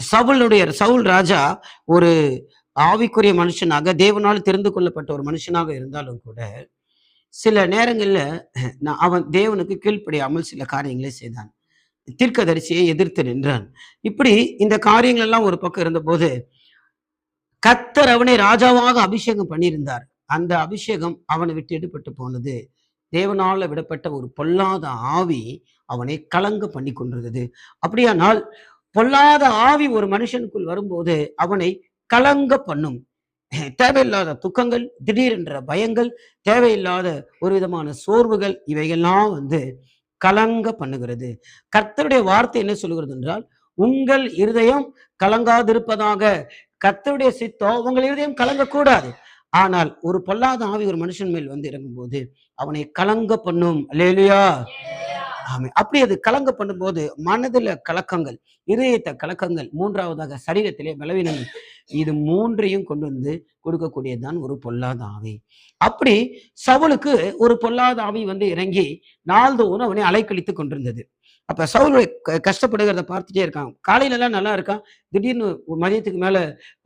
சவுல் ராஜா ஒரு ஆவிக்குரிய மனுஷனாக, தேவனால் தெரிந்து கொள்ளப்பட்ட ஒரு மனுஷனாக இருந்தாலும் கூட, சில நேரங்கள்ல அவன் தேவனுக்கு கீழ்ப்படியாமல் சில காரியங்களை செய்தான். தீர்க்கதரிசியை எதிர்த்து நின்றான். இப்படி இந்த காரியங்கள் எல்லாம் ஒரு பக்கம் இருந்தபோது, கர்த்தர் அவனை ராஜாவாக அபிஷேகம் பண்ணியிருந்தார். அந்த அபிஷேகம் அவனை விட்டு எடுபட்டு போனது. தேவனால விடப்பட்ட ஒரு பொல்லாத ஆவி அவனை கலங்க பண்ணி கொண்டிருந்தது. அப்படியானால் பொல்லாத ஆவி ஒரு மனுஷனுக்குள் வரும்போது அவனை கலங்க பண்ணும். தேவையில்லாத துக்கங்கள், திடீரென்ற பயங்கள், தேவையில்லாத ஒரு விதமான சோர்வுகள், இவைகள்லாம் கலங்க பண்ணுகிறது. கர்த்தருடைய வார்த்தை என்ன சொல்லுகிறது என்றால், உங்கள் இருதயம் கலங்காதிருப்பதாக. கர்த்தருடைய சித்தம் உங்கள் இருதயம் கலங்கக்கூடாது. ஆனால் ஒரு பொல்லாத ஆவி ஒரு மனுஷன் மேல் இறங்கும்போது அவனை கலங்க பண்ணும். அல்லேலூயா. ஆமென். அப்படி அது கலங்க பண்ணும்போது மனதுல கலக்கங்கள், இதயத்த கலக்கங்கள், மூன்றாவதாக சரீரத்திலே பலவீனங்கள், இது மூன்றையும் கொண்டு கொடுக்கக்கூடியதுதான் ஒரு பொல்லாத ஆவி. அப்படி சவுலுக்கு ஒரு பொல்லாத ஆவி இறங்கி நாள்தோறும் அவனை அலைக்கழித்து கொண்டிருந்தது. அப்ப சவுல் கஷ்டப்படுகிறத பார்த்துட்டே இருக்கான். காலையில எல்லாம் நல்லா இருக்கான். திடீர்னு மதியத்துக்கு மேல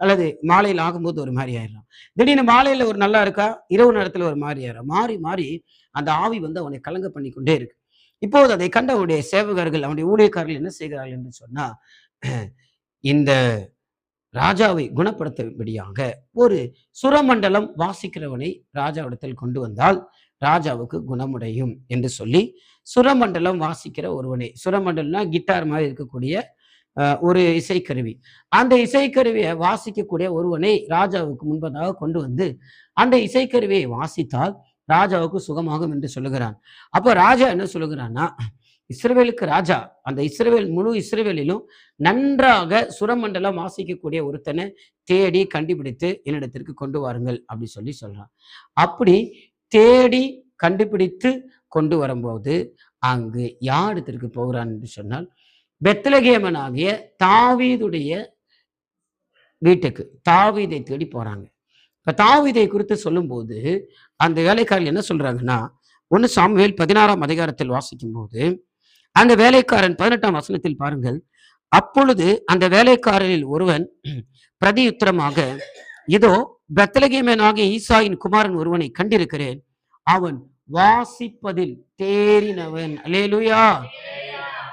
அல்லது மாலையில் ஆகும்போது ஒரு மாதிரி ஆயிடுறான். திடீர்னு மாலையில ஒரு நல்லா இருக்கா, இரவு நேரத்துல ஒரு மாதிரி ஆயிடும். மாறி மாறி அந்த ஆவி அவனை கலங்க பண்ணி கொண்டே இருக்கு. இப்போது அதை கண்ட அவனுடைய சேவகர்கள், அவனுடைய ஊழியக்காரர்கள் என்ன செய்கிறார்கள் என்று சொன்னா, இந்த ராஜாவை குணப்படுத்தும்படியாக ஒரு சுரமண்டலம் வாசிக்கிறவனை ராஜாவிடத்தில் கொண்டு வந்தால் ராஜாவுக்கு குணமுடையும் என்று சொல்லி, சுரமண்டலம் வாசிக்கிற ஒருவனை, சுரமண்டலம்னா கிட்டார் மாதிரி இருக்கக்கூடிய ஒரு இசைக்கருவி, அந்த இசைக்கருவியை வாசிக்கக்கூடிய ஒருவனை ராஜாவுக்கு முன்பதாக கொண்டு வந்து அந்த இசைக்கருவியை வாசித்தால் ராஜாவுக்கு சுகமாகும் என்று சொல்லுகிறான். அப்போ ராஜா என்ன சொல்லுகிறான்னா, இஸ்ரவேலுக்கு ராஜா, அந்த இஸ்ரவேல் முழு இஸ்ரவேலிலும் நன்றாக சுரமண்டலம் வாசிக்கக்கூடிய ஒருத்தனை தேடி கண்டுபிடித்து என்னிடத்திற்கு கொண்டு வாருங்கள் அப்படி சொல்லி சொல்றான். அப்படி தேடி கண்டுபிடித்து கொண்டு வரும்போது அங்கு யார் இடத்திற்கு போகிறான் என்று சொன்னால், பெத்லகேமனாகிய தாவீதுடைய வீட்டுக்கு தாவீதை தேடி போறாங்க. இப்ப தாவீதை குறித்து சொல்லும்போது அந்த வேலைக்காரர்கள் என்ன சொல்றாங்கன்னா, 1 சாமுவேல் 16ஆம் அதிகாரத்தில் வாசிக்கும் போது அந்த வேலைக்காரன் 18ஆம் வசனத்தில் பாருங்கள். அப்பொழுது அந்த வேலைக்காரரில் ஒருவன் பிரதியுத்தரமாக, இதோ பெத்லகேமனாகிய ஈசாயின் குமாரன் ஒருவனை கண்டிருக்கிறேன், அவன் வாசிப்பதில் தேறினவன். அல்லேலூயா.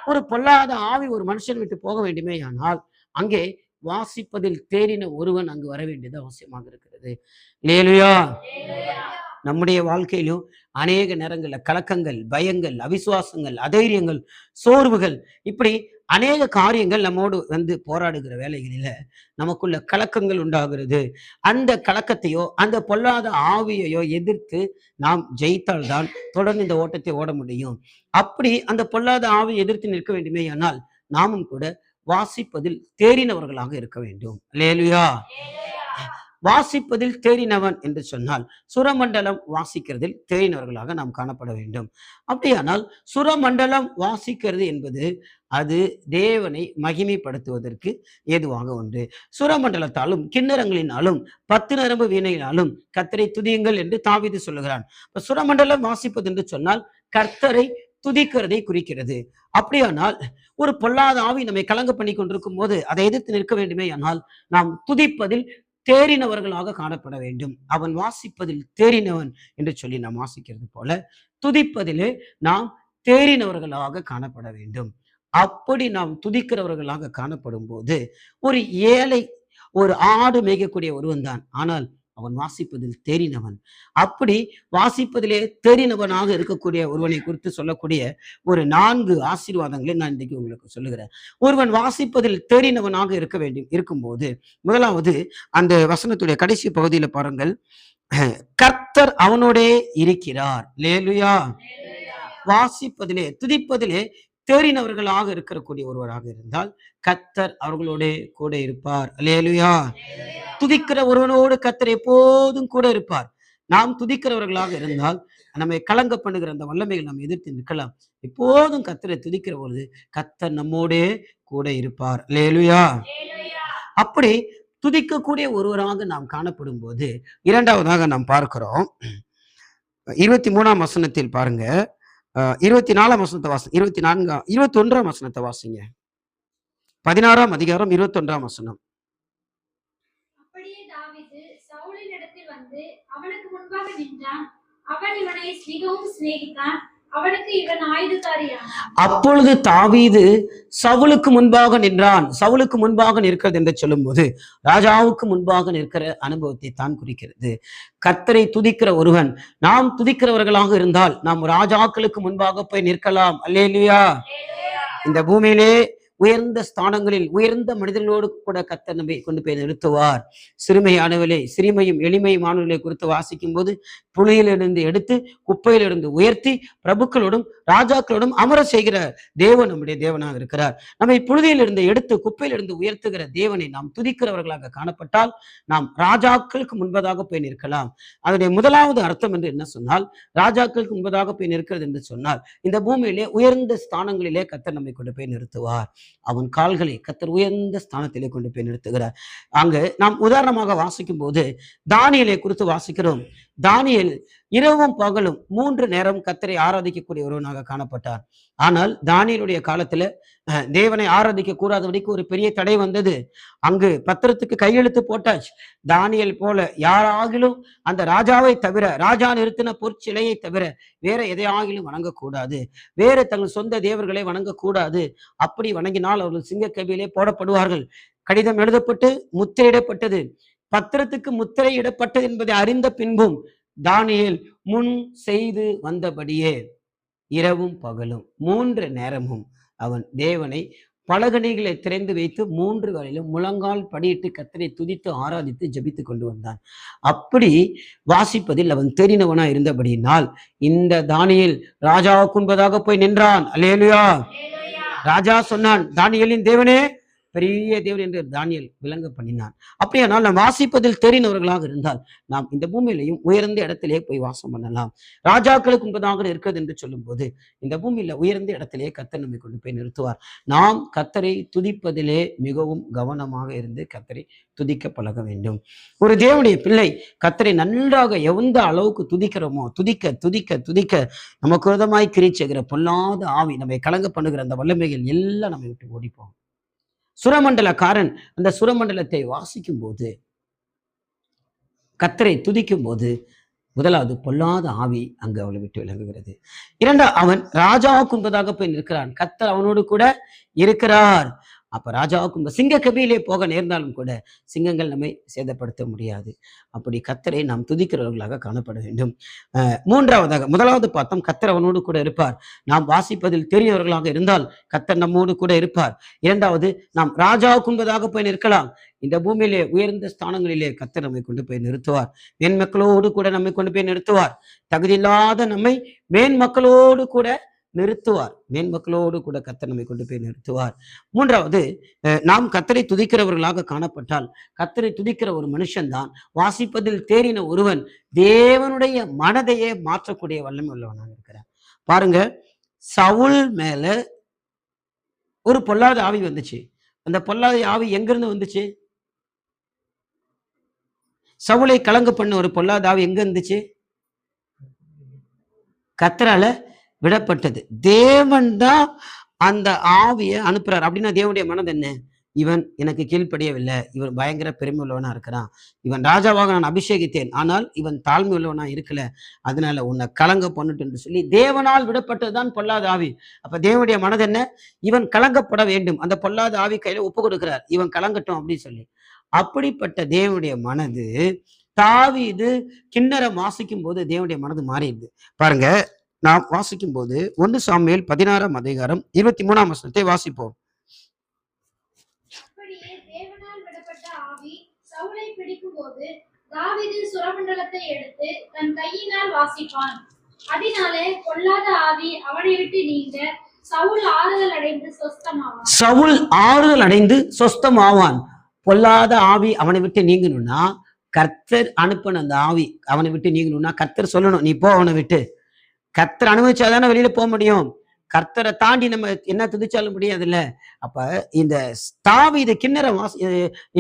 ஒரு பொல்லாத ஆவி ஒரு மனுஷன் விட்டு போக வேண்டுமே ஆனால் அங்கே வாசிப்பதில் தேறின ஒருவன் அங்கு வர வேண்டியது அவசியமாக இருக்கிறது. அல்லேலூயா. நம்முடைய வாழ்க்கையிலும் அநேக நேரங்கள்ல கலக்கங்கள், பயங்கள், அவிசுவாசங்கள், அதைரியங்கள், சோர்வுகள், இப்படி அநேக காரியங்கள் நம்மோடு போராடுகிற வேலைகளில நமக்குள்ள கலக்கங்கள் உண்டாகிறது. அந்த கலக்கத்தையோ அந்த பொல்லாத ஆவியையோ எதிர்த்து நாம் ஜெயித்தால்தான் தொடர்ந்து இந்த ஓட்டத்தை ஓட முடியும். அப்படி அந்த பொல்லாத ஆவியை எதிர்த்து நிற்க வேண்டுமே ஆனால் நாமும் கூட வாசிப்பதில் தேறினவர்களாக இருக்க வேண்டும். அல்லேலூயா. வாசிப்பதில் தேறினவன் என்று சொன்னால் சுரமண்டலம் வாசிக்கிறதில் தேறினவர்களாக நாம் காணப்பட வேண்டும். அப்படியானால் சுரமண்டலம் வாசிக்கிறது என்பது அது தேவனை மகிமைப்படுத்துவதற்கு ஏதுவாக உண்டு. சுரமண்டலத்தாலும் கிண்ணறங்களினாலும் 10 நரம்பு வீணையினாலும் கர்த்தரை துதியுங்கள் என்று தாவீது சொல்லுகிறான். சுரமண்டலம் வாசிப்பது என்று சொன்னால் கர்த்தரை துதிக்கிறதை குறிக்கிறது. அப்படியானால் ஒரு பொல்லாத ஆவி நம்மை கலங்க பண்ணி கொண்டிருக்கும் போது அதை எதிர்த்து நிற்க வேண்டுமே ஆனால் நாம் துதிப்பதில் தேறினவர்களாக காணப்பட வேண்டும். அவன் வாசிப்பதில் தேறினவன் என்று சொல்லி நாம் வாசிக்கிறது போல துதிப்பதிலே நாம் தேறினவர்களாக காணப்பட வேண்டும். அப்படி நாம் துதிக்கிறவர்களாக காணப்படும் போது ஒரு ஏழை, ஒரு ஆடு மேய்க்கக்கூடிய ஒருவன் தான், ஆனால் அவன் வாசிப்பதில் தேறினவன். அப்படி வாசிப்பதிலே தேறினவனாக இருக்கக்கூடிய ஒருவனை குறித்து சொல்லக்கூடிய ஒரு 4 ஆசீர்வாதங்களை நான் இன்றைக்கு உங்களுக்கு சொல்லுகிறேன். ஒருவன் வாசிப்பதில் தேறினவனாக இருக்க வேண்டும் இருக்கும்போது, முதலாவது அந்த வசனத்துடைய கடைசி பகுதியில பாருங்கள், கர்த்தர் அவனோடே இருக்கிறார். அல்லேலூயா. வாசிப்பதிலே துதிப்பதிலே தேறினவர்களாக இருக்கக்கூடிய ஒருவராக இருந்தால் கர்த்தர் அவர்களோட கூட இருப்பார். அல்லேலூயா. துதிக்கிற ஒருவனோடு கர்த்தர் எப்போதும் கூட இருப்பார். நாம் துதிக்கிறவர்களாக இருந்தால் நம்மை கலங்க பண்ணுகிற அந்த வல்லமைகள் நாம் எதிர்த்து நிற்கலாம். எப்போதும் கர்த்தரை துதிக்கிற பொழுது கர்த்தர் நம்மோடே கூட இருப்பார். அல்லேலூயா. அப்படி துதிக்கக்கூடிய ஒருவராக நாம் காணப்படும் போது இரண்டாவதாக நாம் பார்க்கிறோம், 23ஆம் வசனத்தில் பாருங்க, 24ஆம் வசனத்தை வாசி, 21ஆம் வசனத்தை வாசிங்க. 16ஆம் அதிகாரம் 21ஆம் வசனம். அப்படியே தாவீது சவுலின் இடத்தில் வந்து அவனுக்கு முன்பாக நின்றான். அவன் இவனை மிகவும் சிநேகித்தான். அவனுக்கு இவன் ஆயுததாரியானான். அப்பொழுது தாவீது சவுலுக்கு முன்பாக நின்றான். சவுலுக்கு முன்பாக நிற்கிறது என்று சொல்லும்போது ராஜாவுக்கு முன்பாக நிற்கிற அனுபவத்தை தான் குறிக்கிறது. கர்த்தரை துதிக்கிற ஒருவன், நாம் துதிக்கிறவர்களாக இருந்தால் நாம் ராஜாக்களுக்கு முன்பாக போய் நிற்கலாம். அல்லேலூயா. இந்த பூமியிலே உயர்ந்த ஸ்தானங்களில் உயர்ந்த மனிதர்களோடு கூட கர்த்தர் நம்மை கொண்டு போய் நிறுத்துவார். சிறுமையானவர்களே, சிறுமையும் எளிமையுமானவர்களை குறித்து வாசிக்கும் போது புலியிலிருந்து எடுத்து குப்பையிலிருந்து உயர்த்தி பிரபுக்களோடும் ராஜாக்களோடும் அமர செய்கிற தேவன் நம்முடைய தேவனாக இருக்கிறார். நம்மை புழுதியிலிருந்து எடுத்து குப்பையிலிருந்து உயர்த்துகிற தேவனை நாம் துதிக்கிறவர்களாக காணப்பட்டால் நாம் ராஜாக்களுக்கு முன்பதாக போய் நிற்கலாம். அதனுடைய முதலாவது அர்த்தம் என்று என்ன சொன்னால், ராஜாக்களுக்கு முன்பதாக போய் நிற்கிறது என்று சொன்னால் இந்த பூமியிலே உயர்ந்த ஸ்தானங்களிலே கர்த்தர் நம்மை கொண்டு போய் நிறுத்துவார். அவன் கால்களை கர்த்தர் உயர்ந்த ஸ்தானத்திலே கொண்டு போய் நிறுத்துகிறார். அங்கு நாம் உதாரணமாக வாசிக்கும் போது தானியேலை குறித்து வாசிக்கிறோம். தானியேல் இரவும் பகலும் 3 நேரம் கர்த்தரை ஆராதிக்கக்கூடிய ஒருவனாக காணப்பட்டார். ஆனால் தானியேலுடைய காலத்துல தேவனை ஆராதிக்க கூடாதபடிக்கு ஒரு பெரிய தடை வந்தது. அங்கு பத்திரத்துக்கு கையெழுத்து போட்டாச்சு. தானியேல் போல யாராகிலும் அந்த ராஜாவை தவிர, ராஜா நிறுத்தின பொற்சிலையை தவிர வேற எதையாகிலும் வணங்கக்கூடாது, வேற தங்கள் சொந்த தேவர்களை வணங்கக்கூடாது. அப்படி வணங்கினால் அவர்கள் சிங்கக்கவியிலே போடப்படுவார்கள். கடிதம் எழுதப்பட்டு முத்திரையிடப்பட்டது. பத்திரத்துக்கு முத்திரையிடப்பட்டது என்பதை அறிந்த பின்பும் தானியேல் முன் செய்து வந்தபடியே இரவும் பகலும் 3 நேரமும் அவன் தேவனை பலகணிகளை திறந்து வைத்து 3 வேளையிலும் முழங்கால் படியிட்டு கர்த்தரை துதித்து ஆராதித்து ஜெபித்து கொண்டு வந்தான். அப்படி வாசிப்பதில் அவன் தெரிந்தவனா இருந்தபடியினால் இந்த தானியேல் ராஜாவுக்கு முன்பதாக போய் நின்றான். அல்லேலூயா. ராஜா சொன்னான், தானியேலின் தேவனே பெரிய தேவன் என்று தானியேல் விளங்க பண்ணினான். அப்படியானால் நாம் வாசிப்பதில் தெரிந்தவர்களாக இருந்தால் நாம் இந்த பூமியிலையும் உயர்ந்த இடத்திலே போய் வாசம் பண்ணலாம். ராஜாக்களுக்கு முன்பதாக இருக்கிறது என்று சொல்லும் போது இந்த பூமியில உயர்ந்த இடத்திலே கர்த்தர் நம்மை கொண்டு போய் நிறுத்துவார். நாம் கர்த்தரை துதிப்பதிலே மிகவும் கவனமாக இருந்து கர்த்தரை துதிக்க பழக வேண்டும். ஒரு தேவனுடைய பிள்ளை கர்த்தரை நன்றாக எந்த அளவுக்கு துதிக்கிறோமோ, துதிக்க துதிக்க துதிக்க நமக்கு விரோதமாய் கிரியை செய்கிற பொல்லாத ஆவி, நம்மை கலங்க பண்ணுகிற அந்த வல்லமைகள் எல்லாம் நம்மை விட்டு ஓடிப்போம். சுரமண்டலக்காரன் அந்த சுரமண்டலத்தை வாசிக்கும் போது, கர்த்தரை துதிக்கும் போது முதலாவது பொல்லாத ஆவி அங்கு அவளை விட்டு விலகுகிறது. அவன் ராஜாவுக்கு முன்பதாக போய் நிற்கிறான். கர்த்தர் அவனோடு கூட இருக்கிறார். அப்ப ராஜாவுக்கும் சிங்க கபியிலே போக நேர்ந்தாலும் கூட சிங்கங்கள் நம்மை சேதப்படுத்த முடியாது. அப்படி கர்த்தரை நாம் துதிக்கிறவர்களாக காணப்பட வேண்டும். மூன்றாவதாக, முதலாவது பார்த்தோம் கர்த்தர் அவனோடு கூட இருப்பார். நாம் வாசிப்பதில் தெரிந்தவர்களாக இருந்தால் கர்த்தர் நம்மோடு கூட இருப்பார். இரண்டாவது, நாம் ராஜாவுக்கு முன்பதாக போய் நிற்கலாம். இந்த பூமியிலே உயர்ந்த ஸ்தானங்களிலே கர்த்தர் நம்மை கொண்டு போய் நிறுத்துவார். மேன்மக்களோடு கூட நம்மை கொண்டு போய் நிறுத்துவார். தகுதியில்லாத நம்மை மேன்மக்களோடு கூட நிறுத்துவார். மேன்மக்களோடு கூட கர்த்தர் நம்மை கொண்டு போய் நிறுத்துவார். மூன்றாவது, நாம் கர்த்தரை துதிக்கிறவர்களாக காணப்பட்டால், கர்த்தரை துதிக்கிற ஒரு மனுஷன்தான் வாசிப்பதில் தேறின ஒருவன் தேவனுடைய மனதையே மாற்றக்கூடிய வல்லமை உள்ளவனாக இருக்கிறார். பாருங்க, சவுல் மேல ஒரு பொல்லாத ஆவி வந்துச்சு. அந்த பொல்லாத ஆவி எங்கிருந்து வந்துச்சு? சவுலை கலங்க பண்ண ஒரு பொல்லாத ஆவி எங்க இருந்துச்சு? கர்த்தரால விடப்பட்டது. தேவன் தான் அந்த ஆவியை அனுப்புறார். அப்படின்னா தேவனுடைய மனது என்ன? இவன் எனக்கு கீழ்ப்படியவில்லை, இவன் பயங்கர பெருமை உள்ளவனா இருக்கிறான், இவன் ராஜாவாக நான் அபிஷேகித்தேன், ஆனால் இவன் தாழ்மை உள்ளவனா இருக்கல, அதனால உன்னை கலங்க பண்ணுட்டு என்று சொல்லி தேவனால் விடப்பட்டதுதான் பொல்லாத ஆவி. அப்ப தேவனுடைய மனது என்ன? இவன் கலங்கப்பட வேண்டும். அந்த பொல்லாத ஆவி கையில ஒப்பு கொடுக்கிறார், இவன் கலங்கட்டும் அப்படின்னு சொல்லி. அப்படிப்பட்ட தேவனுடைய மனது தாவீது கிண்ணறம் வாசிக்கும் போது தேவனுடைய மனது மாறிடுது. பாருங்க, நாம் வாசிக்கும் போது 1 சாமுவேல் 16ஆம் அதிகாரம் 23ஆம் வசனத்தை வாசிப்போம். அப்படியே தேவனால் விடப்பட்ட ஆவி சவுலை பிடிக்கும்போது தாவீது சுரமண்டலத்தை எடுத்து தன் கையினால் வாசிப்பான். அதனாலே பொல்லாத ஆவி அவனை விட்டு நீங்க சவுல் ஆறுதல் அடைந்து சொஸ்தமாவான். சவுல் ஆறுதல் அடைந்து சொஸ்தமாவான். பொல்லாத ஆவி அவனை விட்டு நீங்கணும்னா கர்த்தர் அனுப்பின அந்த ஆவி அவனை விட்டு நீங்கணும்னா கர்த்தர் சொல்லணும், நீ போ அவனை விட்டு. கர்த்தர் அனுபவிச்சாதானே வெளியில போக முடியும். கர்த்தரை தாண்டி நம்ம என்ன துதிச்சாலும் முடியாதுல்ல. அப்ப இந்த தாவீது கிண்ணறம்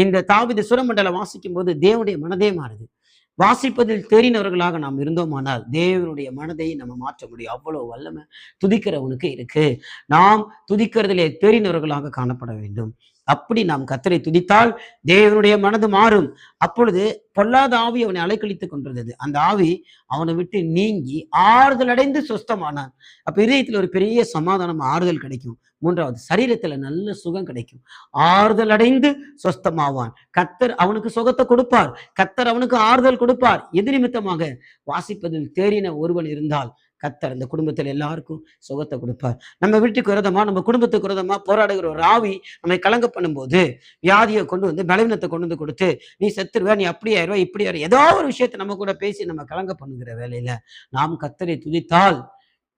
இந்த தாவீது சுரமண்டலம் வாசிக்கும் போது தேவனுடைய மனதே மாறுது. வாசிப்பதில் தெரிந்தவர்களாக நாம் இருந்தோமானால் தேவனுடைய மனதை நம்ம மாற்ற முடியும். அவ்வளவு வல்லமை துதிக்கிறவனுக்கு இருக்கு. நாம் துதிக்கிறதிலே தெரிந்தவர்களாக காணப்பட வேண்டும். அப்படி நாம் கர்த்தரை துதித்தால் தேவனுடைய மனது மாறும். அப்பொழுது பொல்லாத ஆவி அவனை அலைக்கழித்துக் கொண்டிருந்தது. அந்த ஆவி அவனை விட்டு நீங்கி ஆறுதல் அடைந்து சொஸ்தமானான். அப்ப இதயத்துல ஒரு பெரிய சமாதானம், ஆறுதல் கிடைக்கும். மூன்றாவது, சரீரத்துல நல்ல சுகம் கிடைக்கும். ஆறுதல் அடைந்து சொஸ்தமாவான். கர்த்தர் அவனுக்கு சுகத்தை கொடுப்பார். கர்த்தர் அவனுக்கு ஆறுதல் கொடுப்பார். எது நிமித்தமாக? வாசிப்பதில் தேறின ஒருவன் இருந்தால் கர்த்தர் அந்த குடும்பத்தில் எல்லாருக்கும் சுகத்தை கொடுப்பார். நம்ம வீட்டுக்கு விரோதமா, நம்ம குடும்பத்துக்கு விரோதமா போராடுகிற ஒரு ஆவி நம்மை கலங்க பண்ணும்போது, வியாதியை கொண்டு வந்து, பலவீனத்தை கொண்டு வந்து கொடுத்து, நீ செத்துருவ, நீ அப்படி ஆயிருவ, இப்படி ஆயிரு, ஏதோ ஒரு விஷயத்தை நம்ம கூட பேசி நம்ம கலங்க பண்ணுகிற வேலையில நாம் கர்த்தரை துதித்தால்,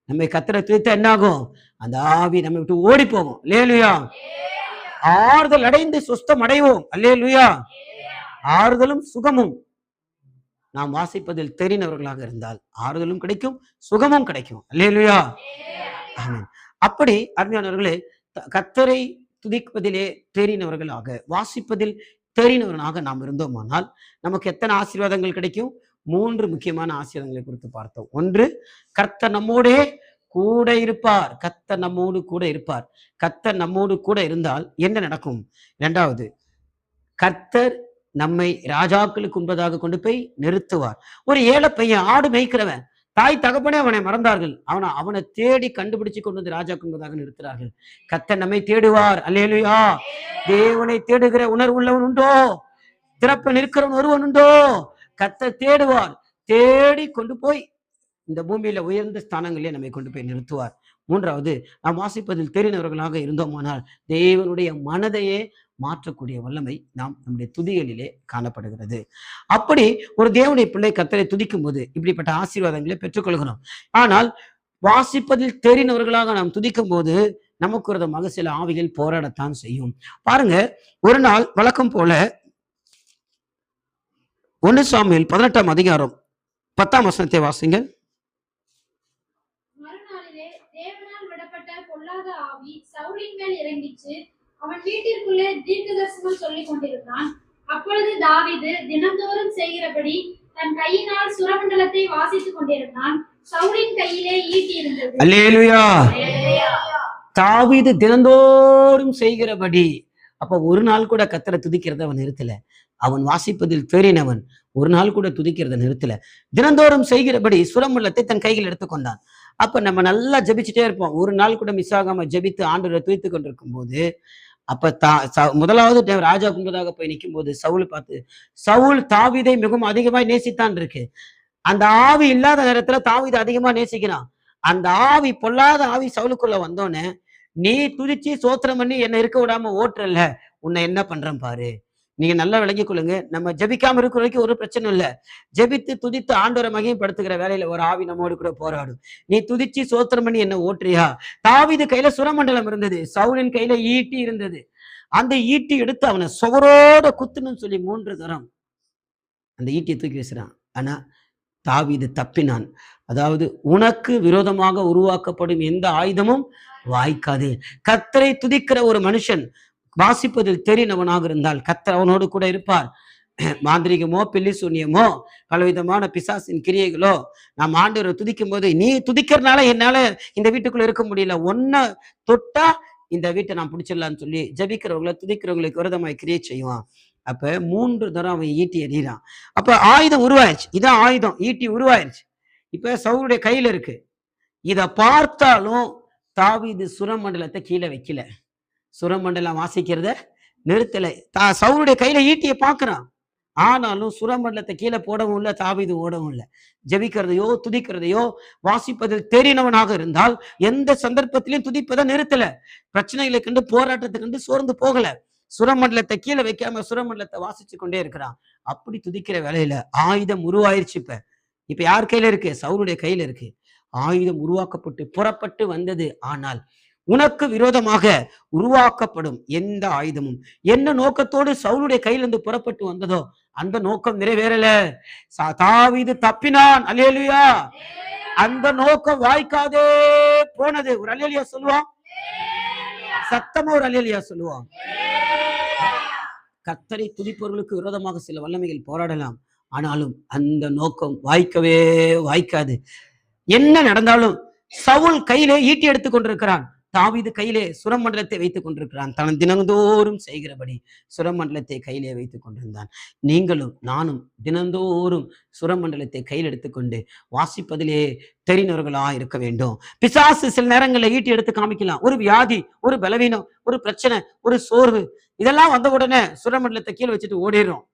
நம்மை கர்த்தரை துதித்தா என்ன ஆகும்? அந்த ஆவி நம்ம விட்டு ஓடி போகும். அல்லேலூயா. ஆறுதல் அடைந்து சுஸ்தம் அடைவோம். அல்லேலூயா. ஆறுதலும் சுகமும் நாம் வாசிப்பதில் தெரிந்தவர்களாக இருந்தால் ஆறுதலும் கிடைக்கும், சுகமும் கிடைக்கும். அல்லேலூயா. ஆமென். அப்படி அருமையானவர்களே, கர்த்தரை துதிப்பதிலே தெரிந்தவர்களாக, வாசிப்பதில் தெரிந்தவர்களாக நாம் இருந்தோமானால் நமக்கு எத்தனை ஆசீர்வாதங்கள் கிடைக்கும்? 3 முக்கியமான ஆசீர்வாதங்களை குறித்து பார்த்தோம். ஒன்று, கர்த்தர் நம்மோடே கூட இருப்பார். கர்த்தர் நம்மோடு கூட இருப்பார். கர்த்தர் நம்மோடு கூட இருந்தால் என்ன நடக்கும்? 2வது, கர்த்தர் நம்மை ராஜாக்களுக்கு முன்பதாக கொண்டு போய் நிறுத்துவார். ஒரு ஏழை பையன், ஆடு மேய்க்கிறவன், தாய் தகப்பனே அவனை மறந்தார்கள். அவனை தேடி கண்டுபிடிச்சு கொண்டு வந்து ராஜாக்கு முன்பதாக நிறுத்துறார்கள். கர்த்தர் நம்மை தேடுவார். அல்லேலூயா. தேவனை தேடுகிற உணர்வுள்ளவன் உண்டோ? திறப்ப நிற்கிறவன் ஒருவன் உண்டோ? கர்த்தர் தேடுவார். தேடி கொண்டு போய் இந்த பூமியில உயர்ந்த ஸ்தானங்களே நம்மை கொண்டு போய் நிறுத்துவார். 3வது, நாம் வாசிப்பதில் தெரிந்தவர்களாக இருந்தோமானால் தேவனுடைய மனதையே மாற்றக்கூடிய வல்லமை நாம் நம்முடைய துதிகளிலே காணப்படுகிறது. அப்படி ஒரு தேவனுடைய பிள்ளை கர்த்தரை துதிக்கும் போது இப்படிப்பட்ட ஆசீர்வாதங்களை பெற்றுக்கொள்கிறோம். ஆனால் வாசிப்பதில் தெரிந்தவர்களாக நாம் துதிக்கும் போது நமக்கு விரோதமாக சில ஆவிகள் போராடத்தான் செய்யும். பாருங்க, ஒரு நாள் வழக்கம் போல 1 சாமுவேல் 18ஆம் அதிகாரம் 10ஆம் வசனத்தை வாசிங்க. மறுநாளிலே தேவனால் விடப்பட்ட பொல்லாத ஆவி சவுலின் மேல் இறங்கிச்சு. அவன் வீட்டிற்குள்ளே தீர்க்கதரிசனம் சொல்லிக் கொண்டிருந்தான். அப்பொழுது தாவீது தினந்தோறும் செய்கிறபடி தன் கையினால் சுரமண்டலத்தை வாசித்துக் கொண்டிருந்தான். சவுலின் கையிலே ஈட்டி இருந்தது. அல்லேலூயா. தாவீது தினந்தோறும் செய்கிறபடி. அப்ப ஒரு நாள் கூட கர்த்தரை துதிக்கிறத அவன் நிறுத்தல. அவன் வாசிப்பதில் தேறினவன். ஒரு நாள் கூட துதிக்கிறத நிறுத்தல. தினந்தோறும் செய்கிறபடி சுரமண்டலத்தை தன் கையில் எடுத்துக்கொண்டான். அப்ப நம்ம நல்லா ஜெபிச்சுட்டே இருப்போம். ஒரு நாள் கூட மிஸ் ஆகாம ஜெபித்து ஆண்டவரை துதித்துக் கொண்டிருக்கும் போது, அப்ப முதலாவது ராஜா கும்பதாக போய் நிற்கும் போது சவுல் பார்த்து, சவுல் தாவீதை மிகவும் அதிகமாய் நேசித்தான் இருக்கு. அந்த ஆவி இல்லாத நேரத்துல தாவீதை அதிகமா நேசிக்கிறான். அந்த ஆவி, பொல்லாத ஆவி சவுலுக்குள்ள வந்தோன்னே, நீ துதிச்சு சோத்திரம் பண்ணி என்ன இருக்க விடாம ஓட்டுறல்ல, உன்னை என்ன பண்றேன் பாரு. நீங்க நல்லா விளங்கிக் கொள்ளுங்க. நம்ம ஜெபிக்காம இருக்கிற வரைக்கும் ஒரு பிரச்சனை இல்ல. ஜெபித்து துதித்து ஆண்டவரை மகிமைப்படுத்துகிற வேலையில ஒரு ஆவி நம்மோடு கூட போராடும். நீ துதிச்சு சோத்திரம் பண்ணி என்ன ஓட்டுறியா? தாவீது கையில சுரமண்டலம் இருந்தது, சவுலின் கையில ஈட்டி இருந்தது. அந்த ஈட்டி எடுத்து அவனை சுவரோட குத்துன்னு சொல்லி 3 தரம் அந்த ஈட்டியை தூக்கி வீசுறான். ஆனா தாவீது தப்பினான். அதாவது, உனக்கு விரோதமாக உருவாக்கப்படும் எந்த ஆயுதமும் வாய்க்காது. கர்த்தரை துதிக்கிற ஒரு மனுஷன் வாசிப்பதில் தெரிந்தவனாக இருந்தால் கர்த்தர் அவனோடு கூட இருப்பார். மாந்திரிகமோ, பில்லி சூன்யமோ, பலவிதமான பிசாசின் கிரியைகளோ நாம் ஆண்டவரை துதிக்கும் போது, நீ துதிக்கிறதுனால என்னால இந்த வீட்டுக்குள்ள இருக்க முடியல, ஒன்ன தொட்டா இந்த வீட்டை நான் பிடிச்சிடலான்னு சொல்லி ஜபிக்கிறவங்களை, துதிக்கிறவங்களுக்கு விரதமாய் கிரியை செய்வான். அப்ப 3 தரம் அவன் ஈட்டி எறிகிறான். அப்ப ஆயுதம் உருவாயிருச்சு. இதான் ஆயுதம், ஈட்டி உருவாயிருச்சு. இப்ப சவுலுடைய கையில இருக்கு. இத பார்த்தாலும் தாவீது சுரமண்டலத்தை கீழே வைக்கல. சுரமண்டலம் வாசிக்கிறத நிறுத்தல. சவுலுடைய கையில ஈட்டியை பார்க்கிறான். ஆனாலும் சுரமண்டலத்தை கீழே போடவும் இல்லை, தாவீது ஓடவும் இல்லை. ஜெபிக்கிறதையோ துதிக்கிறதையோ வாசிப்பதில் தெரிந்தவனாக இருந்தால் எந்த சந்தர்ப்பத்திலையும் துதிப்பதை நிறுத்தல. பிரச்சனைகளை கண்டு, போராட்டத்தை கண்டு சோர்ந்து போகல. சுரமண்டலத்தை கீழே வைக்காம சுரமண்டலத்தை வாசிச்சு கொண்டே இருக்கிறான். அப்படி துதிக்கிற வேலையில ஆயுதம் உருவாயிருச்சு. இப்ப யார் கையில இருக்கு? சவுலுடைய கையில இருக்கு. ஆயுதம் உருவாக்கப்பட்டு புறப்பட்டு வந்தது. ஆனால் உனக்கு விரோதமாக உருவாக்கப்படும் எந்த ஆயுதமும் என்ன நோக்கத்தோடு சவுலுடைய கையிலிருந்து புறப்பட்டு வந்ததோ அந்த நோக்கம் நிறைவேறல. தாவீது தப்பினான். அல்லேலூயா. அந்த நோக்கம் வாய்க்காதே போனது. ஒரு அல்லேலூயா சொல்லுவான். சத்தமா ஒரு அல்லேலூயா சொல்லுவான். கர்த்தரை துதிப்பவர்களுக்கு விரோதமாக சில வல்லமைகள் போராடலாம். ஆனாலும் அந்த நோக்கம் வாய்க்கவே வாய்க்காது. என்ன நடந்தாலும் சவுல் கையிலே ஈட்டி எடுத்துக் கொண்டிருக்கிறான். தாவீது கையிலே சுரமண்டலத்தை வைத்துக் கொண்டிருக்கிறான். தன் தினந்தோறும் செய்கிறபடி சுரமண்டலத்தை கையிலே வைத்துக் கொண்டிருந்தான். நீங்களும் நானும் தினந்தோறும் சுரமண்டலத்தை கையில் எடுத்துக்கொண்டு வாசிப்பதிலே தெரிந்தவர்களா இருக்க வேண்டும். பிசாசு சில நேரங்களில் ஈட்டி எடுத்து காமிக்கலாம். ஒரு வியாதி, ஒரு பலவீனம், ஒரு பிரச்சனை, ஒரு சோர்வு, இதெல்லாம் வந்த உடனே சுரமண்டலத்தை கீழே வச்சுட்டு ஓடிடுறோம்.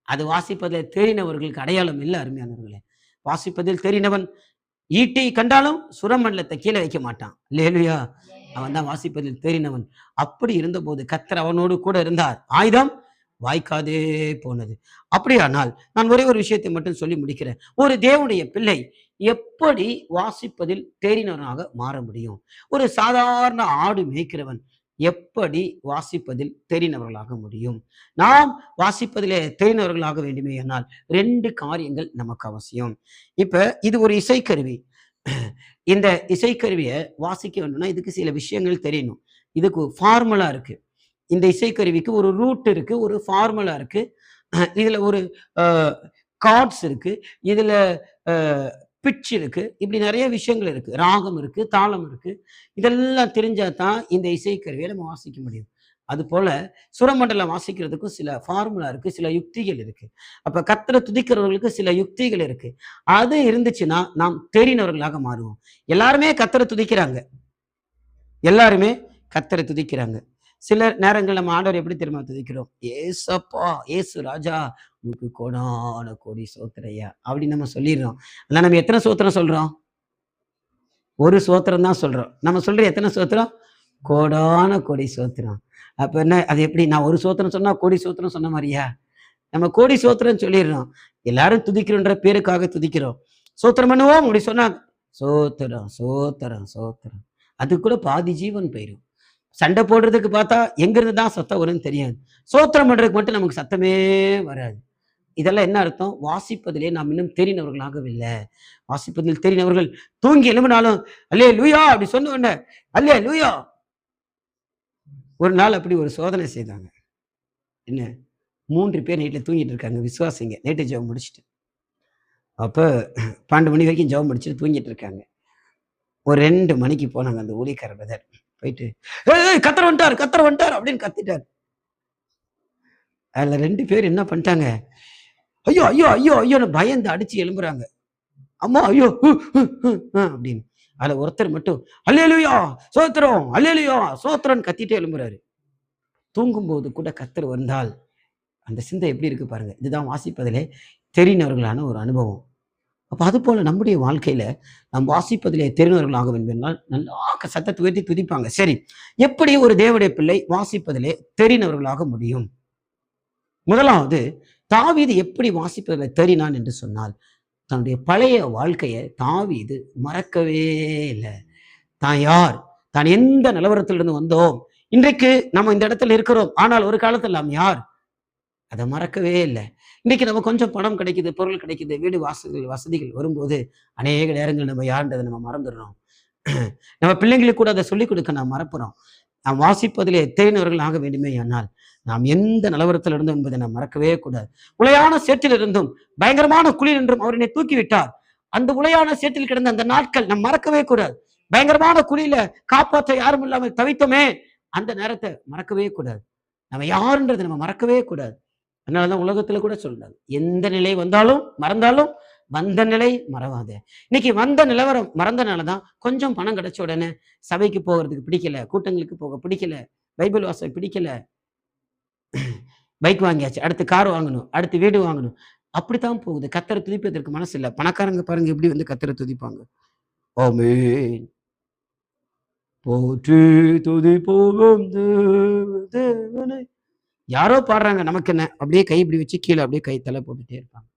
அது வாசிப்பதில் தெரிந்தவர்களுக்கு அடையாளம் இல்லை. அருமையானவர்களே, வாசிப்பதில் தெரிந்தவன் ஈட்டி கண்டாலும் சுரமண்டலத்தை கீழே வைக்க மாட்டான். அல்லேலூயா. அவன் தான் வாசிப்பதில் தெரிந்தவன். அப்படி இருந்தபோது கர்த்தர் அவனோடு கூட இருந்தார். ஆயுதம் வாய்க்காதே போனது. அப்படியானால் நான் ஒரே ஒரு விஷயத்தை மட்டும் சொல்லி முடிக்கிறேன். ஒரு தேவனுடைய பிள்ளை எப்படி வாசிப்பதில் தேறினவனாக மாற முடியும்? ஒரு சாதாரண ஆடு மேய்க்கிறவன் எப்படி வாசிப்பதில் தெரிந்தவர்களாக முடியும்? நாம் வாசிப்பதிலே தெரிந்தவர்களாக வேண்டுமே ஆனால் 2 காரியங்கள் நமக்கு அவசியம். இப்ப இது ஒரு இசைக்கருவி. இந்த இசைக்கருவியை வாசிக்க வேண்டும்னா இதுக்கு சில விஷயங்கள் தெரியணும். இதுக்கு ஃபார்முலா இருக்கு. இந்த இசைக்கருவிக்கு ஒரு ரூட் இருக்கு, ஒரு ஃபார்முலா இருக்கு. இதுல ஒரு கார்ட்ஸ் இருக்கு, இதுல பிட்ச் இருக்கு, இப்படி நிறைய விஷயங்கள் இருக்கு. ராகம் இருக்கு, தாளம் இருக்கு. இதெல்லாம் தெரிஞ்சா தான் இந்த இசைக்கருவியை நம்ம வாசிக்க முடியும். அது போல சுரமண்டலம் வாசிக்கிறதுக்கும் சில ஃபார்முலா இருக்கு, சில யுக்திகள் இருக்கு. அப்ப கர்த்தரை துதிக்கிறவர்களுக்கு சில யுக்திகள் இருக்கு. அது இருந்துச்சுன்னா நாம் தெரிந்தவர்களாக மாறுவோம். எல்லாருமே கர்த்தரை துதிக்கிறாங்க, எல்லாருமே கர்த்தரை துதிக்கிறாங்க. சில நேரங்கள் நம்ம ஆண்டவர் எப்படி தெரியுமா துதிக்கிறோம்? ஏசப்பா, ஏசு ராஜா, உனக்கு கோடான கோடி சோத்திரையா அப்படின்னு நம்ம சொல்லிடுறோம். ஆனா நம்ம எத்தனை சோத்திரம் சொல்றோம்? ஒரு சோத்திரம் தான் சொல்றோம். நம்ம சொல்ற எத்தனை சோத்திரம்? கோடான கோடி சோத்திரம். அப்ப என்ன, அது எப்படி? நான் ஒரு சோத்திரம் சொன்னா கோடி சோத்திரம் சொன்ன மாதிரியா? நம்ம கோடி சோத்திரம் சொல்லிடுறோம். எல்லாரும் துதிக்கிறோன்ற பேருக்காக துதிக்கிறோம். சோத்திரம் பண்ணுவோம் அப்படி சொன்னா சோத்திரம் சோத்திரம் சோத்திரம், அது கூட பாதி ஜீவன் போயிடும். சண்டை போடுறதுக்கு பார்த்தா எங்கிருந்து தான் சத்தம் வரும்னு தெரியாது. சோத்திரம் பண்றதுக்கு மட்டும் நமக்கு சத்தமே வராது. இதெல்லாம் என்ன அர்த்தம்? வாசிப்பதிலே நாம் இன்னும் தெரிந்தவர்களாக இல்லை. வாசிப்பதில் தெரிந்தவர்கள் தூங்கி எழும்பினாலும் அல்லே லூயா அப்படி சொன்ன உடனே அல்லே லூயா. ஒரு நாள் அப்படி ஒரு சோதனை செய்தாங்க. என்ன, 3 பேர் நைட்ல தூங்கிட்டு இருக்காங்க, விசுவாசிங்க. நைட்டு ஜெபம் முடிச்சுட்டு அப்ப 12 மணி வரைக்கும் ஜெபம் முடிச்சுட்டு தூங்கிட்டு இருக்காங்க. ஒரு 2 மணிக்கு போனாங்க அந்த ஊழியக்கார பிரதர். போயிட்டு கத்தர் வந்துட்டார் அப்படின்னு கத்திட்டார். அதுல 2 பேர் என்ன பண்ணிட்டாங்க? ஐயோ ஐயோ ஐயோ ஐயோன்னு பயந்து அடிச்சு எழும்புறாங்க. அம்மா ஐயோ அப்படின்னு. அதுல ஒருத்தர் மட்டும் அல்லேலூயா சோத்திரம், அல்லேலூயா சோத்திரம்னு கத்திட்டே எழும்புறாரு. தூங்கும்போது கூட கர்த்தர் வந்தால் அந்த சிந்தை எப்படி இருக்கு பாருங்க. இதுதான் வாசிப்பதிலே தெரிந்தவர்களான ஒரு அனுபவம். அப்ப அது போல நம்முடைய வாழ்க்கையில நாம் வாசிப்பதிலே தெரிந்தவர்களாக வேண்டுமென்றால் நல்லா சத்தத்தை உயர்த்தி துதிப்பாங்க. சரி, எப்படி ஒரு தேவனுடைய பிள்ளை வாசிப்பதிலே தெரிந்தவர்களாக முடியும்? முதலாவது, தாவீது எப்படி வாசிப்பதில் தெரினான் என்று சொன்னால், தன்னுடைய பழைய வாழ்க்கையை தாவீது மறக்கவே இல்லை. தான் யார், தான் எந்த நிலவரத்திலிருந்து வந்தோம், இன்றைக்கு நம்ம இந்த இடத்துல இருக்கிறோம், ஆனால் ஒரு காலத்தில் நாம் யார், அதை மறக்கவே இல்லை. இன்னைக்கு நம்ம கொஞ்சம் பணம் கிடைக்குது, பொருள் கிடைக்குது, வீடு வசதிகள் வரும்போது அநேக நேரங்கள் நம்ம யாருன்றதை நம்ம மறந்துடுறோம். நம்ம பிள்ளைங்களுக்கு கூட அதை சொல்லிக் கொடுக்க நாம் மறப்புறோம். நாம் வாசிப்பதிலே தெரிந்தவர்கள் ஆக வேண்டுமே ஆனால் நாம் எந்த நிலவரத்தில் இருந்தோம் என்பதை நாம் மறக்கவே கூடாது. உளையான சேற்றில் இருந்தும் பயங்கரமான குளிர் என்றும் அவர் என்னை தூக்கி விட்டார். அந்த உளையான சேற்றில் கிடந்த அந்த நாட்கள் நாம் மறக்கவே கூடாது. பயங்கரமான குழியில காப்பாற்ற யாரும் இல்லாமல் தவித்தோமே, அந்த நேரத்தை மறக்கவே கூடாது. நம்ம யாருன்றதை நம்ம மறக்கவே கூடாது. அதனாலதான் உலகத்துல கூட சொல்றாங்க, எந்த நிலை வந்தாலும் மறந்தாலும் வந்த நிலை மறவாத. இன்னைக்கு வந்த நிலவரம் மறந்தனாலதான் கொஞ்சம் பணம் கிடைச்ச உடனே சபைக்கு போகிறதுக்கு பிடிக்கல, கூட்டங்களுக்கு போக பிடிக்கல, பைபிள் வாசல் பிடிக்கல, பைக் வாங்கியாச்சு, அடுத்து கார் வாங்கணும், அடுத்து வீடு வாங்கணும், அப்படித்தான் போகுது. கர்த்தரை துதிப்பதற்கு மனசு இல்லை. பணக்காரங்க பாருங்க எப்படி வந்து கர்த்தரை துதிப்பாங்க. ஆமென் போற்றி துதிப்போம் தேவனை. யாரோ பாடுறாங்க, நமக்கு என்ன, அப்படியே கை இப்படி வச்சு கீழே அப்படியே கை தலை போட்டுட்டே இருப்பாங்க.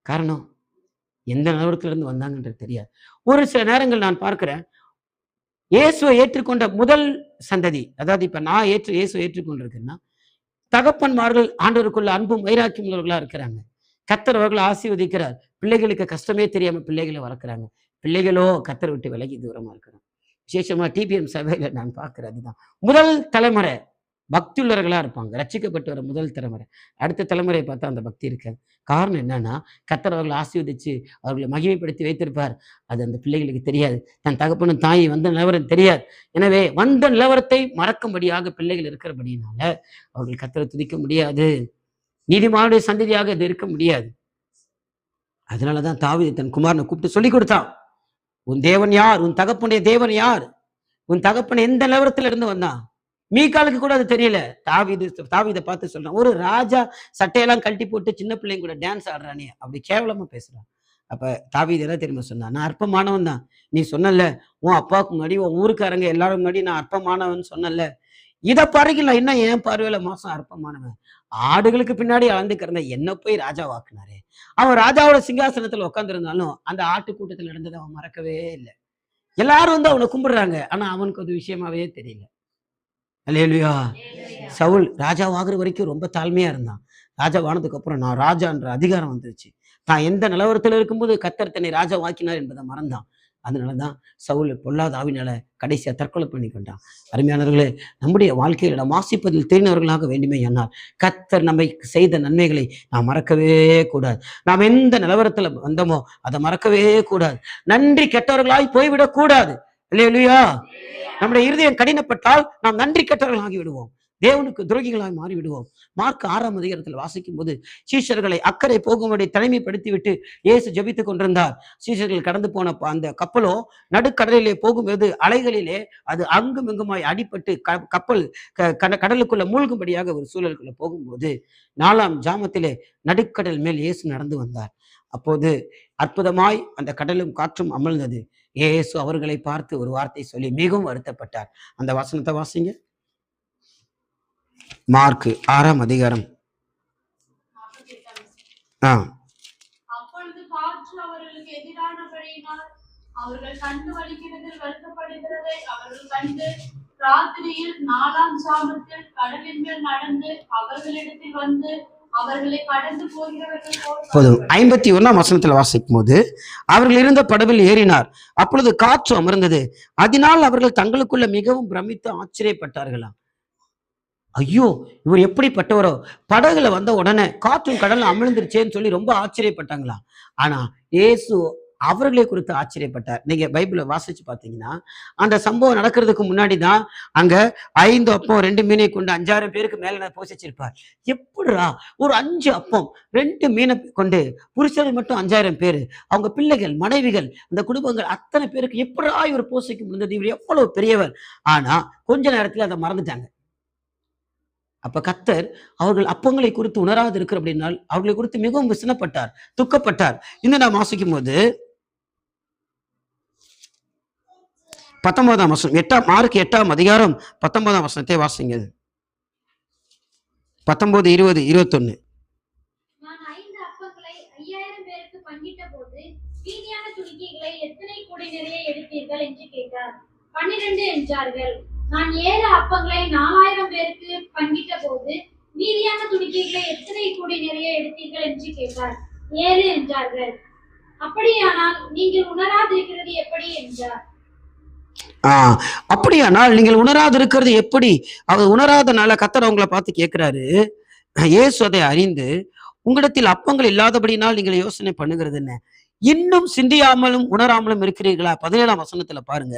காரணம், எந்த நிலவரத்துல இருந்து வந்தாங்கன்றது தெரியாது. ஒரு சில நேரங்கள் நான் பார்க்கிறேன், இயேசுவை ஏற்றுக்கொண்ட முதல் சந்ததி, அதாவது இப்ப நான் இயேசுவை ஏற்றுக்கொண்டிருக்கேன்னா, தகப்பன்மார்கள் ஆண்டவருக்குள்ள அன்பும் வைராக்கியம் உள்ளவர்களா இருக்கிறாங்க. கர்த்தர் அவர்களை ஆசீர்வதிக்கிறார். பிள்ளைகளுக்கு கஷ்டமே தெரியாம பிள்ளைகளை வளர்க்குறாங்க. பிள்ளைகளோ கர்த்தரை விட்டு விலகி தூரமா இருக்கிறாங்க. விசேஷமா டிபிஎம் சபையில நான் பார்க்கிறேன். அதுதான் முதல் தலைமுறை பக்தி உள்ளவர்களா இருப்பாங்க. ரட்சிக்கப்பட்டு வர முதல் தலைமுறை. அடுத்த தலைமுறையை பார்த்தா அந்த பக்தி இருக்காது. காரணம் என்னன்னா, கர்த்தர் அவர்களை ஆசீர்வதிச்சு அவர்களை மகிமைப்படுத்தி வைத்திருப்பார். அது அந்த பிள்ளைகளுக்கு தெரியாது. தன் தகப்பனும் தாயும் வந்த நிலவரம் தெரியாது. எனவே வந்த நிலவரத்தை மறக்கும்படியாக பிள்ளைகள் இருக்கிறபடியினால அவர்கள் கர்த்தரை துதிக்க முடியாது. நீதிமானுடைய சந்ததியாக இது இருக்க முடியாது. அதனாலதான் தாவீது தன் குமாரனை கூப்பிட்டு சொல்லிக் கொடுத்தான். உன் தேவன் யார்? உன் தகப்பனுடைய தேவன் யார்? உன் தகப்பன் எந்த நிலவரத்துல இருந்து வந்தான்? மீகாலுக்கு கூட அது தெரியல. தாவீதை பார்த்து சொல்றான், ஒரு ராஜா சட்டையெல்லாம் கழட்டி போட்டு சின்ன பிள்ளைங்க கூட டான்ஸ் ஆடுறானே, அப்படி கேவலமா பேசுறான். அப்ப தாவீது எல்லாம் தெரியுமா சொன்னான், நான் அற்பமானவன் தான். நீ சொன்னல உன் அப்பாவுக்கு முன்னாடி உன் ஊருக்காரங்க எல்லாரும் முன்னாடி நான் அற்பமானவன் சொன்னல, இதை பாருங்களா இன்னும் என் பார்வையில மோசம் அற்பமானவன். ஆடுகளுக்கு பின்னாடி அளந்து கிடந்த என்ன போய் ராஜா வாக்குனாரு. அவன் ராஜாவோட சிங்காசனத்துல உட்கார்ந்து இருந்தாலும் அந்த ஆட்டு கூட்டத்தில் நடந்ததை அவன் மறக்கவே இல்லை. எல்லாரும் வந்து அவனை கும்பிடுறாங்க, ஆனா அவனுக்கு அது விஷயமாவே தெரியல. அல்லேலூயா. சவுல் ராஜாவாகிற வரைக்கும் ரொம்ப தாழ்மையா இருந்தான். ராஜாவானதுக்கு அப்புறம் நான் ராஜான்ற அதிகாரம் வந்துருச்சு. தான் எந்த நிலவரத்துல இருக்கும்போது கர்த்தர் தன்னை ராஜா வாக்கினார் என்பதை மறந்தான். அதனாலதான் சவுல் பொல்லாத ஆவினால கடைசியா தற்கொலை பண்ணி கொண்டான். அருமையானவர்களே, நம்முடைய வாழ்க்கையில நாம் வாசிப்பதில் தெரிந்தவர்களாக வேண்டுமே என்னால் கர்த்தர் நம்மை செய்த நன்மைகளை நாம் மறக்கவே கூடாது. நாம் எந்த நிலவரத்துல வந்தோமோ அதை மறக்கவே கூடாது. நன்றி கெட்டவர்களாய் போய்விடக் கூடாது. அல்லேலூயா. நம்முடைய இருதயம் கடினப்பட்டால் நாம் நன்றி கெட்டவர்கள் ஆகி விடுவோம். தேவனுக்கு துரோகிகளாய் மாறி விடுவோம். மார்க் 6ஆம் அதிகாரத்தில் வாசிக்கும் போது சீஷர்களை அக்கறை போகும்படி தனிமைப்படுத்தி விட்டு இயேசு ஜெபித்துக் கொண்டிருந்தார். சீஷர்கள் கடந்து போன அந்த கப்பலோ நடுக்கடலிலே போகும்போது அலைகளிலே அது அங்கும் இங்குமாய் அடிபட்டு கப்பல் கடலுக்குள்ள மூழ்கும்படியாக ஒரு சூழலுக்குள்ள போகும்போது 4ஆம் ஜாமத்திலே நடுக்கடல் மேல் இயேசு நடந்து வந்தார். அப்போது அற்புதமாய் அந்த கடலும் காற்றும் அமர்ந்தது. இயேசு அவர்களை பார்த்து ஒரு வார்த்தை சொல்லி மிகவும் வருத்தப்பட்டார். அந்த வசனத்தை வாசிங்க. மார்க் 6ஆம் அதிகாரம். அப்பொழுது காற்று அவர்களுக்கு எதிரானபடியினால் அவர்கள் கண்டு வலிக்கிறதில் வருத்தப்படுகிறதை அவர்கள் கண்டு ராத்திரியில் 4ஆம் ஜாமத்தில் கடலின் மேல் நடந்து அவர்களிடத்தில் வந்து அவர்களை கடந்து போகிறவர்கள் 51ஆம் வசனத்துல வாசிக்கும் போது அவர்கள் இருந்த படவில் ஏறினார். அப்பொழுது காற்று அமர்ந்தது. அதனால் அவர்கள் தங்களுக்குள்ள மிகவும் பிரமித்து ஆச்சரியப்பட்டார்களாம். ஐயோ, இவர் எப்படிப்பட்டவரோ, படகுல வந்த உடனே காற்றும் கடலும் அமிழ்ந்துருச்சேன்னு சொல்லி ரொம்ப ஆச்சரியப்பட்டாங்களாம். ஆனா இயேசு அவர்களை குறித்து ஆச்சரியப்பட்டார். நீங்க பைபிளை வாசிச்சு பார்த்தீங்கன்னா அந்த சம்பவம் நடக்கிறதுக்கு முன்னாடி தான் அங்க 5 அப்பம் 2 மீனை கொண்டு 5000 பேருக்கு மேல போஷிச்சிருப்பார். எப்படிரா ஒரு 5 அப்பம் 2 மீனை கொண்டு புருஷர்கள் மட்டும் 5000 பேரு, அவங்க பிள்ளைகள் மனைவிகள் அந்த குடும்பங்கள் அத்தனை பேருக்கு எப்படா இவர் போஷிக்க முடிந்தது? இவர் எவ்வளவு பெரியவர். ஆனா கொஞ்ச நேரத்துல அதை மறந்துட்டாங்க. அப்ப கர்த்தர் அவர்கள் அப்பங்களை குறித்து உணராது இருக்கிற அப்படின்னால் அவர்களை குறித்து மிகவும் விசனப்பட்டார், துக்கப்பட்டார். இன்னும் நாம் வாசிக்கும் போது 19ஆம் வசனம், மார்க் 8ஆம் அதிகாரம் 19ஆம் வசனத்தை வாசிங்க. 19, 20, 21. நான் 5 அப்பங்களை 5000 பேருக்கு பங்கிட்ட போது மீதியான துணிக்கைகளை எத்தனை கூடை நிறைய எடுத்தீர்கள் என்று கேட்டார். 12 என்றார்கள். நான் 7 அப்பங்களை 4000 பேருக்கு பங்கிட்ட போது மீதியான துணிக்கைகளை எத்தனை கூடை நிறைய எடுத்தீர்கள் என்று கேட்டார். 7 என்றார்கள். அப்படியானால் நீங்கள் உணராதிருக்கிறது எப்படி என்றார். அப்படியானால் நீங்கள் உணராது இருக்கிறது எப்படி? அவர் உணராதனால கர்த்தர் அவங்களை பார்த்து கேட்கிறாரு. இயேசு அதை அறிந்து உங்களிடத்தில் அப்பங்கள் இல்லாதபடினால் நீங்கள் யோசனை பண்ணுகிறது என்ன? இன்னும் சிந்தியாமலும் உணராமலும் இருக்கிறீர்களா? 17ஆம் வசனத்துல பாருங்க,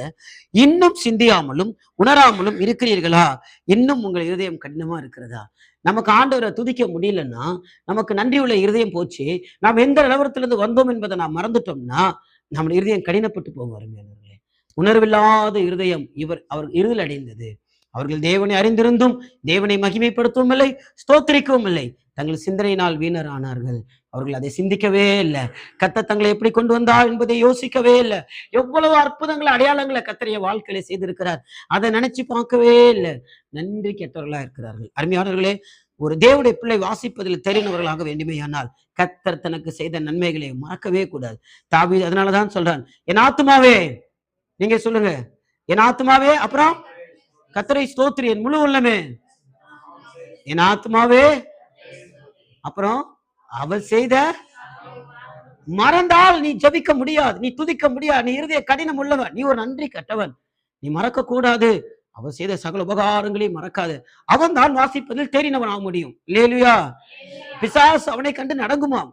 இன்னும் சிந்தியாமலும் உணராமலும் இருக்கிறீர்களா? இன்னும் உங்கள் இருதயம் கடினமா இருக்கிறதா? நமக்கு ஆண்டவரை துதிக்க முடியலன்னா, நமக்கு நன்றி உள்ள இருதயம் போச்சு, நாம் எந்த நிலவரத்திலிருந்து வந்தோம் என்பதை நாம் மறந்துட்டோம்னா நம்ம இருதயம் கடினப்பட்டு போவாருங்க. உணர்வில்லாத இருதயம் அவர் இருதல் அடைந்தது. அவர்கள் தேவனை அறிந்திருந்தும் தேவனை மகிமைப்படுத்தவும் இல்லை, ஸ்தோத்திரிக்கவும் இல்லை. தங்கள் சிந்தனையினால் வீணர் ஆனார்கள். அவர்கள் அதை சிந்திக்கவே இல்லை. கர்த்தர் தங்களை எப்படி கொண்டு வந்தார் என்பதை யோசிக்கவே இல்லை. எவ்வளவு அற்புதங்களை அடையாளங்களை கர்த்தர் வாழ்க்கையில செய்திருக்கிறார், அதை நினைச்சு பார்க்கவே இல்லை. நன்றி கெட்டவர்களா இருக்கிறார்கள். அருமையானவர்களே, ஒரு தேவனுடைய பிள்ளை வாசிப்பதில் தெரிந்தவர்களாக வேண்டுமே ஆனால் கர்த்தர் தனக்கு செய்த நன்மைகளை மறக்கவே கூடாது. தாவீது அதனாலதான் சொல்றான், என் ஆத்துமாவே, நீங்க சொல்லுங்க, என் ஆத்துமாவே, அப்புறம் கர்த்தரை ஸ்தோத்திரி, என் முழு உள்ளமே, என் ஆத்துமாவே, அப்புறம் அவர் செய்த. மறந்தால் நீ ஜபிக்க முடியாது, நீ துதிக்க முடியாது, நீ இருதய கடினம் உள்ளவன், நீ ஒரு நன்றி கட்டவன், நீ மறக்க கூடாது. அவன் செய்த சகல உபகாரங்களையும் மறக்காத. அவன் தான் வாசிப்பதில் தேறினவன் ஆக முடியும். அல்லேலூயா. பிசாசு அவனை கண்டு நடங்குமாம்.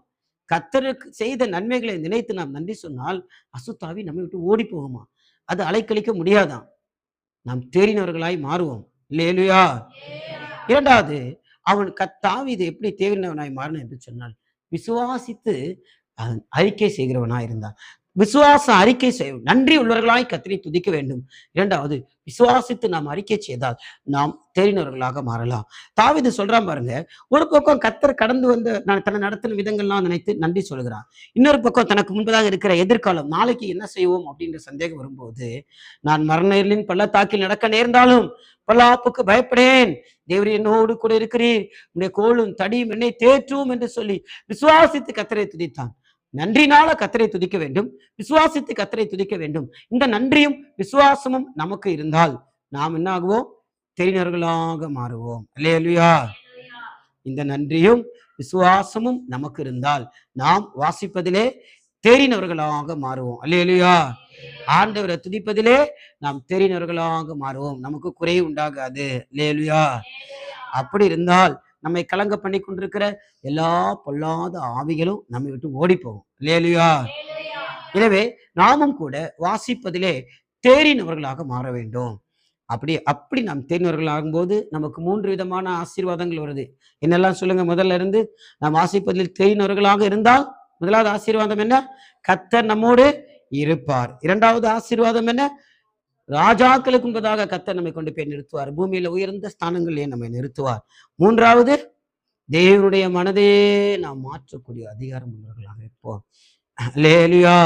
கர்த்தருக்கு செய்த நன்மைகளை நினைத்து நாம் நன்றி சொன்னால் அசுத்தாவி நம்மை விட்டு ஓடி போகுமா. அது அலைக்கழிக்க முடியாதாம். நாம் தேறினவர்களாய் மாறுவோம். அல்லேலூயா. இரண்டாவது, அவன் தாவீது எப்படி தேறினவனாய் மாறினான் என்று சொன்னால், விசுவாசித்து அவன் அறிக்கை செய்கிறவனாய் இருந்தான். விசுவாச அறிக்கை செய்ய நன்றி உள்ளவர்களாய் கர்த்தரை துதிக்க வேண்டும். இரண்டாவது, விசுவாசித்து நாம் அறிக்கை செய்தால் நாம் தேறினவர்களாக மாறலாம். தாவீது சொல்றான் பாருங்க, ஒரு பக்கம் கர்த்தர் கடந்து வந்த தன்னை நடத்தின விதங்கள்லாம் நினைத்து நன்றி சொல்கிறான். இன்னொரு பக்கம் தனக்கு முன்பதாக இருக்கிற எதிர்காலம், நாளைக்கு என்ன செய்வோம் அப்படின்ற சந்தேகம் வரும்போது, நான் மரண இருளின் பள்ளத்தாக்கில் நடக்க நேர்ந்தாலும் பொல்லாப்புக்கு பயப்படேன், தேவரீர் என்னோடு கூட இருக்கிறீர், உடைய கோலும் தடியும் என்னை தேற்றும் என்று சொல்லி விசுவாசித்து கர்த்தரை துதித்தான். நன்றினால கர்த்தரை துதிக்க வேண்டும், விசுவாசித்து கர்த்தரை துதிக்க வேண்டும். இந்த நன்றியும் விசுவாசமும் நமக்கு இருந்தால் நாம் என்ன ஆகுவோம்? தெரிந்தவர்களாக மாறுவோம். அல்லேலூயா. இந்த நன்றியும் விசுவாசமும் நமக்கு இருந்தால் நாம் வாசிப்பதிலே தேறினவர்களாக மாறுவோம். அல்லேலூயா. ஆண்டவரை துதிப்பதிலே நாம் தேறினவர்களாக மாறுவோம். நமக்கு குறை உண்டாகாது. அல்லேலூயா. அப்படி இருந்தால் நம்மை கலங்க பண்ணி கொண்டிருக்கிற எல்லா பொல்லாத ஆவிகளும் நம்மை விட்டு ஓடி போகும். அல்லேலூயா. எனவே நாமும் கூட வாசிப்பதிலே தேறினவர்களாக மாற வேண்டும். அப்படி நாம் தேறினவர்கள் போது நமக்கு 3 விதமான ஆசீர்வாதங்கள் வருது. என்னெல்லாம் சொல்லுங்க? முதல்ல இருந்து நாம் வாசிப்பதில் தேறினவர்களாக இருந்தால் முதலாவது ஆசீர்வாதம் என்ன? கர்த்தர் நம்மோடு இருப்பார். இரண்டாவது ஆசீர்வாதம் என்ன? ராஜாக்களுக்கு முன்பதாக கர்த்தர் நம்மை கொண்டு போய் நிறுத்துவார். பூமியில உயர்ந்த ஸ்தானங்களிலே நம்மை நிறுத்துவார். மூன்றாவது, தேவனுடைய மனதே நாம் மாற்றக்கூடிய அதிகாரம் உள்ளவர்களாக இருப்போம். அல்லேலூயா.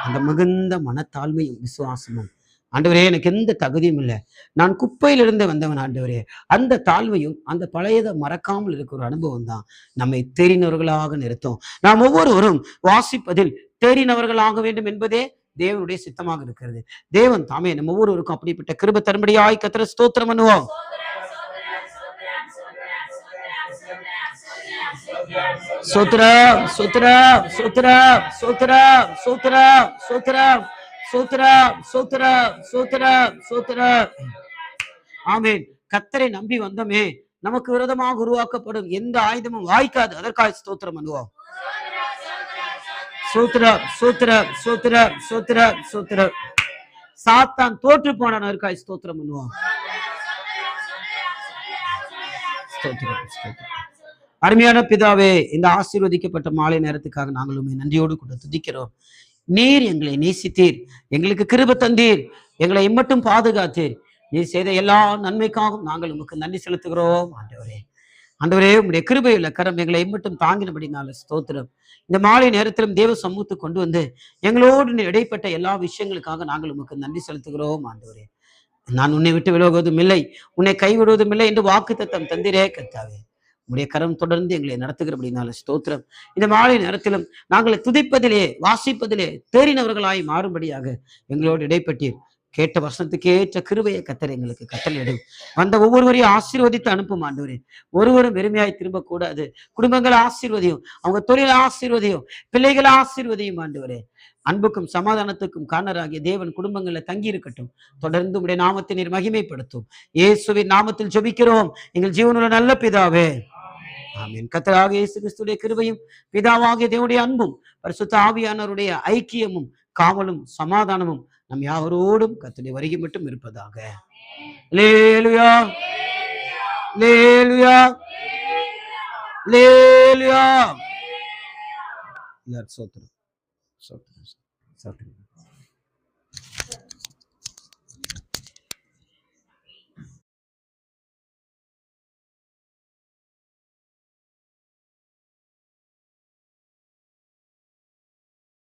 அந்த மிகுந்த மனத்தாழ்மையும் விசுவாசமும், ஆண்டவரே எனக்கு எந்த தகுதியும் இல்லை, நான் குப்பையிலிருந்து வந்தவன் ஆண்டவரே, அந்த தாழ்மையும் அந்த பழையதை மறக்காமல் இருக்கிற ஒரு அனுபவம் தான் நம்மை தேறினவர்களாக நிறுத்தும். நாம் ஒவ்வொருவரும் வாசிப்பதில் தேறினவர்களாக வேண்டும் என்பதே தேவனுடைய சித்தமாக இருக்கிறது. தேவன் தாமே நம்ம ஒவ்வொருவருக்கும் அப்படிப்பட்ட கிருபை தரும்படியாய் கர்த்தரை ஸ்தோத்திரம் பண்ணுவோம். ஸ்தோத்திரம், ஸ்தோத்திரம், ஸ்தோத்திரம், ஸ்தோத்திரம், ஸ்தோத்திரம், ஸ்தோத்திரம், ஸ்தோத்திரம், ஸ்தோத்திரம், ஸ்தோத்திரம், ஸ்தோத்திரம். ஆமென். கர்த்தரை நம்பி வந்தோமே, நமக்கு விரோதமாக உருவாக்கப்படும் எந்த ஆயுதமும் வாய்க்காது. அதற்காக ஸ்தோத்திரம் பண்ணுவோம். ஸ்தோத்திரம், ஸ்தோத்திரம், ஸ்தோத்திரம், ஸ்தோத்திரம், ஸ்தோத்திரம். சாத்தான் தோற்று போனான். அதற்காக ஸ்தோத்திரம் பண்ணுவோம். ஸ்தோத்திரம், ஸ்தோத்திரம். அருமையான பிதாவே, இந்த ஆசீர்வதிக்கப்பட்ட மாலை நேரத்துக்காக நாங்களுமே நன்றியோடு கூட துதிக்கிறோம். நீர் எங்களை நேசித்தீர், எங்களுக்கு கிருபை தந்தீர், எங்களை இம்மட்டும் பாதுகாத்தீர். நீர் செய்த எல்லா நன்மைக்காகவும் நாங்கள் உமக்கு நன்றி செலுத்துகிறோம். ஆண்டவரே, ஆண்டவரே, உம்முடைய கிருபையுள்ள கரம் எங்களை இம்மட்டும் தாங்கினபடினால ஸ்தோத்திரம். இந்த மாலை நேரத்திலும் தேவ சமூகத்துக்கு கொண்டு வந்து எங்களோடு இடைப்பட்ட எல்லா விஷயங்களுக்காக நாங்கள் உமக்கு நன்றி செலுத்துகிறோம். ஆண்டவரே, நான் உன்னை விட்டு விலகுவதும் இல்லை, உன்னை கைவிடுவதும் இல்லை என்று வாக்குத்தத்தம் தந்தீரே கர்த்தாவே. உடைய கரம் தொடர்ந்து எங்களை நடத்துகிறபடினால ஸ்தோத்திரம். இந்த மாலை நேரத்திலும் நாங்கள் துதிப்பதிலே வாசிப்பதிலே தேறினவர்களாய் மாறும்படியாக எங்களோடு இடைப்பட்டீர். கேட்ட வசனத்துக்கு ஏற்ற கிருபையை கர்த்தர் எங்களுக்கு கட்டளையிடும். வந்த ஒவ்வொருவரையும் ஆசீர்வதித்து அனுப்பும் ஆண்டவரே. ஒருவரும் வெறுமையாய் திரும்பக்கூடாது. குடும்பங்களை ஆசீர்வதியும், அவங்க தொழில் ஆசீர்வதியும், பிள்ளைகளை ஆசீர்வதியும் ஆண்டவரே. அன்புக்கும் சமாதானத்துக்கும் காரணராகிய தேவன் குடும்பங்களில் தங்கி இருக்கட்டும். தொடர்ந்து உடைய நாமத்தை நீர் மகிமைப்படுத்தும். இயேசுவின் நாமத்தில் ஜெபிக்கிறோம் எங்கள் ஜீவனுள்ள நல்ல பிதாவே. ஆமென். கர்த்தராகிய இயேசு கிறிஸ்துவின் கிருபையும் பிதாவாகிய தேவனுடைய அன்பும் பரிசுத்த ஆவியானவருடைய ஐக்கியமும் காவலும் சமாதானமும் நம் யாவரோடும் கர்த்தருடைய வருகை மட்டும் இருப்பதாக. அல்லேலூயா, அல்லேலூயா, அல்லேலூயா. எல்லாரும் ஸ்தோத்திரம், ஸ்தோத்திரம், ஸ்தோத்திரம்.